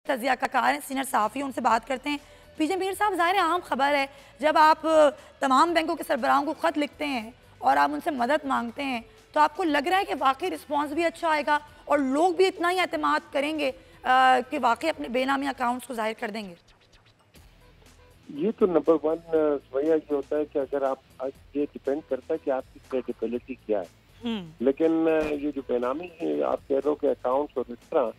तजिया का कार हैं, सीनियर साफ़ी, उनसे बात करते हैं। पीजे मीर साहब, ज़ाहिर है आम खबर है, जब आप तमाम बैंकों के सरबराहों को ख़त लिखते हैं और आप उनसे मदद मांगते हैं, तो आपको लग रहा है कि वाकई रिस्पॉन्स भी अच्छा आएगा और लोग भी इतना ही एतमाद करेंगे कि वाकई अपने बेनामी अकाउंट्स को जाहिर कर देंगे? ये तो नंबर वन भैया ये होता है कि अगर आप, ये डिपेंड करता है कि आपकी क्रेडिबिलिटी क्या है। लेकिन ये जो बेनामी आप कह रहे हो कि अकाउंट्स और इस तरह,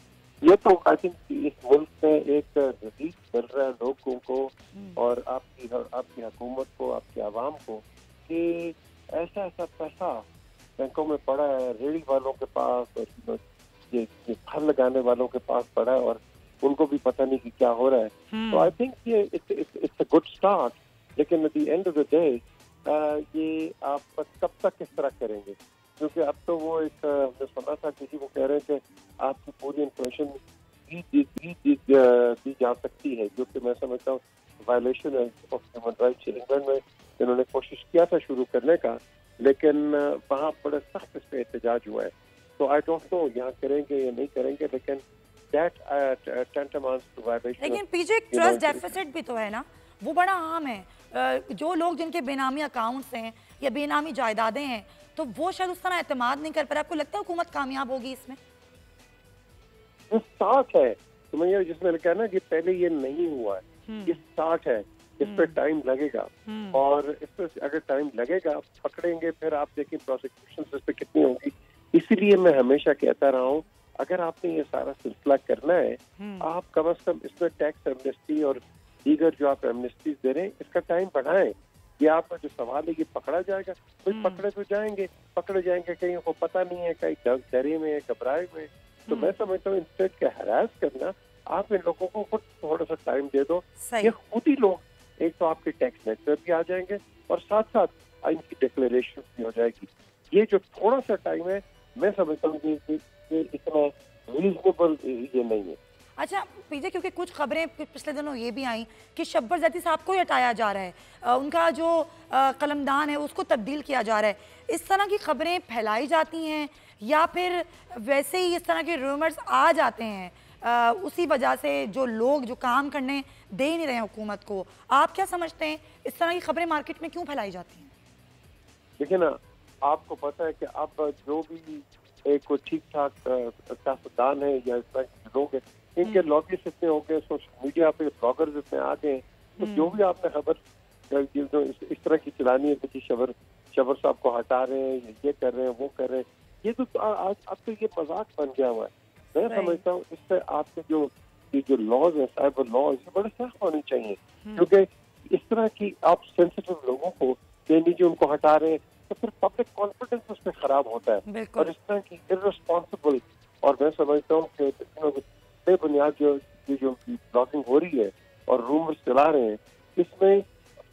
ये तो आई थिंक इस मुल्क में एक रिलीफ मिल रहा है लोगों को और आपकी हुकूमत को, आपकी आवाम को, कि ऐसा ऐसा पैसा बैंकों में पड़ा है, रेडी वालों के पास और ये फल लगाने वालों के पास पड़ा है और उनको भी पता नहीं कि क्या हो रहा है। तो आई थिंक ये इट्स अ गुड स्टार्ट, लेकिन at the end of the day ये आप कब तक इस तरह करेंगे? क्योंकि अब तो वो एक हमने सुना था, किसी को कह रहे हैं कि आपकी पूरी इंफॉर्मेशन दी जा सकती है, जो कि मैं समझता हूँ वायलेशन है ऑफ ह्यूमन राइट्स। इंग्लैंड में इन्होंने कोशिश किया था शुरू करने का, लेकिन वहाँ बड़े सख्त इस पर एहतजाज हुआ है। तो आई डोंट नो यहाँ करेंगे या नहीं करेंगे, लेकिन लेकिन पीछे एक ट्रस्ट डेफिसिट भी तो है ना, वो बड़ा आम है। जो लोग जिनके बेनामी अकाउंट्स हैं या बेनामी जायदादें हैं, तो वो शायद उस तरह एतमाद नहीं कर पा रहे। आपको लगता है हुकूमत कामयाब होगी इसमें? स्टार्ट है तो मैं जिसमें कहा ना कि पहले ये नहीं हुआ है, ये स्टार्ट है, इस पर टाइम लगेगा और इस पर अगर टाइम लगेगा पकड़ेंगे, फिर आप देखें प्रोसिक्यूशन इस पर कितनी होगी। इसीलिए मैं हमेशा कहता रहा हूँ, अगर आपने ये सारा सिलसिला करना है, आप कम से कम इसमें टैक्स एमनेस्टी और दीगर जो आप एमनेस्टी दे रहे हैं, इसका टाइम बढ़ाएं। ये आपका जो सवाल है, ये पकड़ा जाएगा, कोई पकड़े तो जाएंगे, कहीं को पता नहीं है, कहीं डरे में, घबराए में। तो मैं समझता हूँ इंस्टेड के हरास करना, आप इन लोगों को खुद थोड़ा सा टाइम दे दो, ये खुद ही लोग एक तो आपके टैक्स नेट पर भी आ जाएंगे और साथ साथ इनकी डिक्लेरेशन भी हो जाएगी। ये जो थोड़ा सा टाइम है, मैं समझता हूँ कि इतना रीजनेबल ये नहीं है। अच्छा पीजे, क्योंकि कुछ खबरें पिछले दिनों ये भी आई कि शब्बर ज़ैदी साहब को ही हटाया जा रहा है, उनका जो कलमदान है उसको तब्दील किया जा रहा है। इस तरह की खबरें फैलाई जाती हैं या फिर वैसे ही इस तरह के रूमर्स आ जाते हैं, उसी वजह से जो लोग जो काम करने दे ही नहीं रहे हैं हुकूमत को? आप क्या समझते हैं, इस तरह की खबरें मार्केट में क्यों फैलाई जाती हैं? देखिए ना, आपको पता है कि अब जो भी एक ठीक ठाक सियासतदान है या इस तरह के लोग हैं, इनके लॉबिस्ट इतने हो गए, सोशल मीडिया पे ब्लॉगर्स इतने आ गए, तो जो भी आपने खबर इस तरह की चलानी है कि शबर साहब को हटा रहे हैं, ये कर रहे हैं, वो कर रहे हैं, ये तो आज अब तो ये मजाक बन गया हुआ है। मैं समझता हूँ इससे आपके जो लॉज है, साइबर लॉज, ये बड़े सख्त होने चाहिए, क्योंकि इस तरह की आप सेंसिटिव लोगों को नीचे उनको हटा रहे हैं, तो फिर पब्लिक कॉन्फिडेंस उस पर खराब होता है। और इस तरह की इर्रेस्पॉन्सिबल, और मैं समझता हूँ कि बेबुनियाद जो ब्लॉगिंग हो रही है और रूमर्स चला रहे हैं, इसमें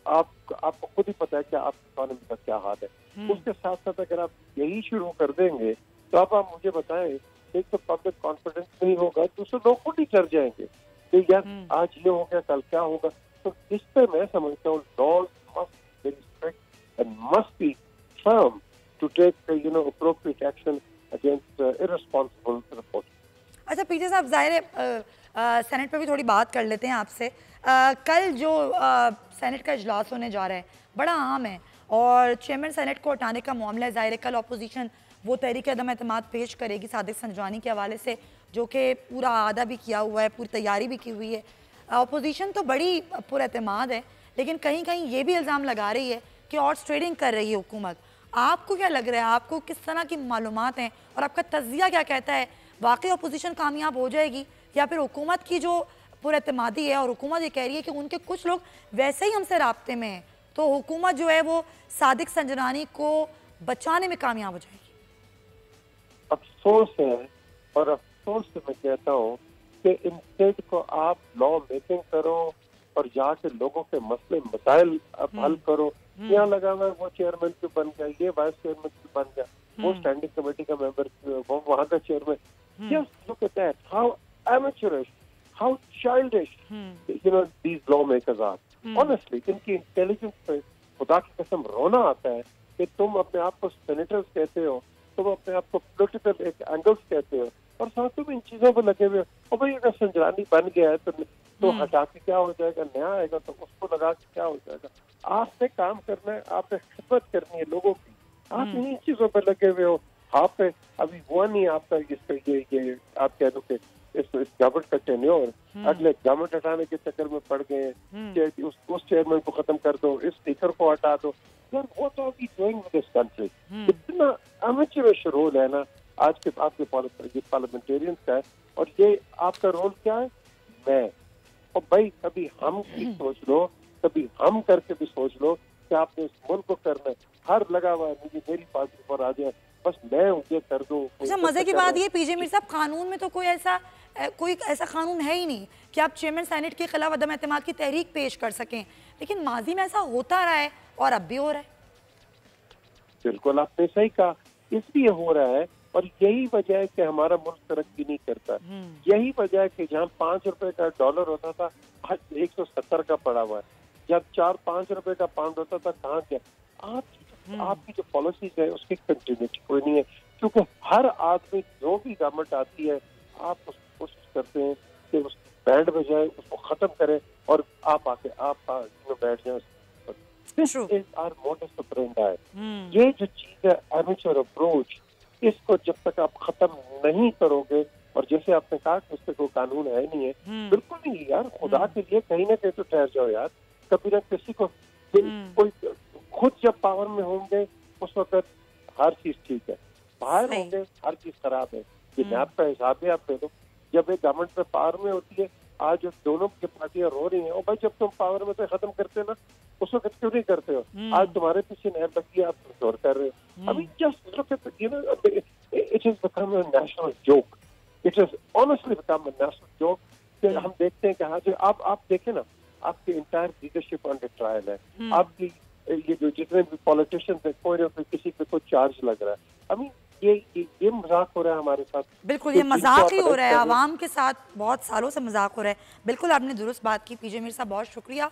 आपको खुद ही पता है कि आपकी इकोनॉमी का क्या हाल है। उसके साथ साथ अगर आप यही शुरू कर देंगे, तो अब आप मुझे बताएं, एक तो पब्लिक कॉन्फिडेंस नहीं होगा, दूसरे लोग खुद ही डर जाएंगे कि यार आज ये हो गया, कल क्या होगा। तो इस पे मैं समझता हूँ laws must be strict and must be firm to take appropriate action against irresponsible reporting. अच्छा पीजे साहब, जाहिर है सेनेट पे भी थोड़ी बात कर लेते हैं आपसे। कल जो सेनेट का इजलास होने जा रहा है बड़ा अहम है और चेयरमैन सेनेट को हटाने का मामला है। जाहिर है कल अपोजिशन वो तहरीक अदम एतमाद पेश करेगी सादिक संजवानी के हवाले से, जो कि पूरा आदा भी किया हुआ है, पूरी तैयारी भी की हुई है। अपोजिशन तो बड़ी पुरएतमाद है, लेकिन कहीं कहीं ये भी इल्ज़ाम लगा रही है कि हॉर्स ट्रेडिंग कर रही है हुकूमत। आपको क्या लग रहा है, आपको किस तरह की मालूमात हैं और आपका तज्जिया क्या कहता है, वाकई अपोजिशन कामयाब हो जाएगी या फिर हुकूमत की जो पुरएतमादी है और हुकूमत ये कह रही है कि उनके कुछ लोग वैसे ही हमसे राब्ते में हैं, तो हुकूमत जो है वो सादिक संजरानी को बचाने में कामयाब हो जाएगी? अफसोस है, और अफसोस से मैं कहता हूँ कि इन स्टेट को आप लॉ मेकिंग करो और जाके लोगों के मसले मसाइल हल करो। यहाँ लगा हुआ वो चेयरमैन क्यों बन गया, ये वाइस चेयरमैन क्यों बन गया, वो स्टैंडिंग कमेटी का मेंबर, वो वहाँ का chairman. Just look at that, how amateurish, how childish, these lawmakers are. Honestly, इनकी इंटेलिजेंस पे खुदा की कसम रोना आता है कि तुम अपने आप को सेनेटर्स कहते हो, तुम अपने आप को पॉलिटिकल एंगल्स कहते हो, और साथ में इन चीजों पर लगे हुए और भाई अगर संजरानी बन गया है तो हटा के क्या हो जाएगा, नया आएगा तो उसको लगा के क्या हो जाएगा। आपने काम करना है, आपने खिदमत करनी है लोगों की, आप इन्हीं चीजों पर लगे हुए हो। आप अभी हुआ नहीं आपका ये आप कह दो कि इस गवर्नमेंट का टेन्योर, अगले गवर्नमेंट हटाने के चक्कर में पड़ गए कि उस चेयरमैन को खत्म कर दो, इस स्पीकर को हटा दो। What are we doing with this country? इतना अमेचरिश रोल है ना आज के आपके पार्लियामेंटेरियंस का है। और ये आपका रोल क्या है? मैं और भाई कभी हम भी सोच लो, कभी हम करके भी सोच लो कि आपने इस मुल्क को करना है। हर लगा हुआ है मुझे मेरी पार्टी पर आ जाए, बस मैं मुझे कर दूं। अच्छा, मजे की बात ये पीजे मीर साहब, कानून में तो कोई ऐसा कानून है ही नहीं कि आप चेयरमैन सेनेट के खिलाफ अदम एतमाद की तहरीक पेश कर सकें, लेकिन माजी में ऐसा होता रहा है और अब भी हो रहा है। बिल्कुल आपने सही कहा, इसलिए हो रहा है और यही वजह है कि हमारा मुल्क तरक्की नहीं करता। यही वजह है कि जहाँ 5 रुपए का डॉलर होता था आज 170 का पड़ा हुआ है। जब 4-5 रुपए का पाउंड होता था कहाँ गया? आपकी जो पॉलिसीज है उसकी कंटिन्यूटी कोई नहीं है, क्योंकि हर आदमी जो भी गवर्नमेंट आती है आप उसको कोशिश करते हैं कि उसकी बैंड बजाए, उसको खत्म करें और आप आके आप बैठ जाए। This is our modus operandi. ये जो चीज है एमेच्योर अप्रोच, इसको जब तक आप खत्म नहीं करोगे, और जैसे आपने कहा कि इस पे कोई कानून है नहीं है, बिल्कुल नहीं यार, खुदा के लिए कहीं ना कहीं तो ठहर जाओ यार। कभी ना किसी को कोई खुद जब पावर में होंगे उस वक्त हर चीज ठीक है, बाहर होंगे हर चीज खराब है। ये मैप का हिसाब है, आप दे दो। जब एक गवर्नमेंट में पावर में होती है, आज दोनों की पार्टियां रो रही हैं, और भाई जब तुम पावर में से खत्म करते ना उस वक्त क्यों नहीं करते हो? आज तुम्हारे पीछे नहर लगी है, आप जोर कर रहे हो। अभी just look at you know it is become a national joke. It is honestly become a national joke. हम देखते हैं कि हाँ, जो आप देखें ना, आपकी इंटायर लीडरशिप ऑन ट्रायल है। आपकी ये जो जितने भी पॉलिटिशियंस हैं, कोई ना कोई किसी पे कोई चार्ज लग रहा है। आई मीन ये मजाक हो रहा है हमारे साथ। बिल्कुल ये मजाक ही हो रहा है, आवाम के साथ बहुत सालों से मजाक हो रहा है। बिल्कुल आपने दुरुस्त बात की पीजे मीर साहब, बहुत शुक्रिया।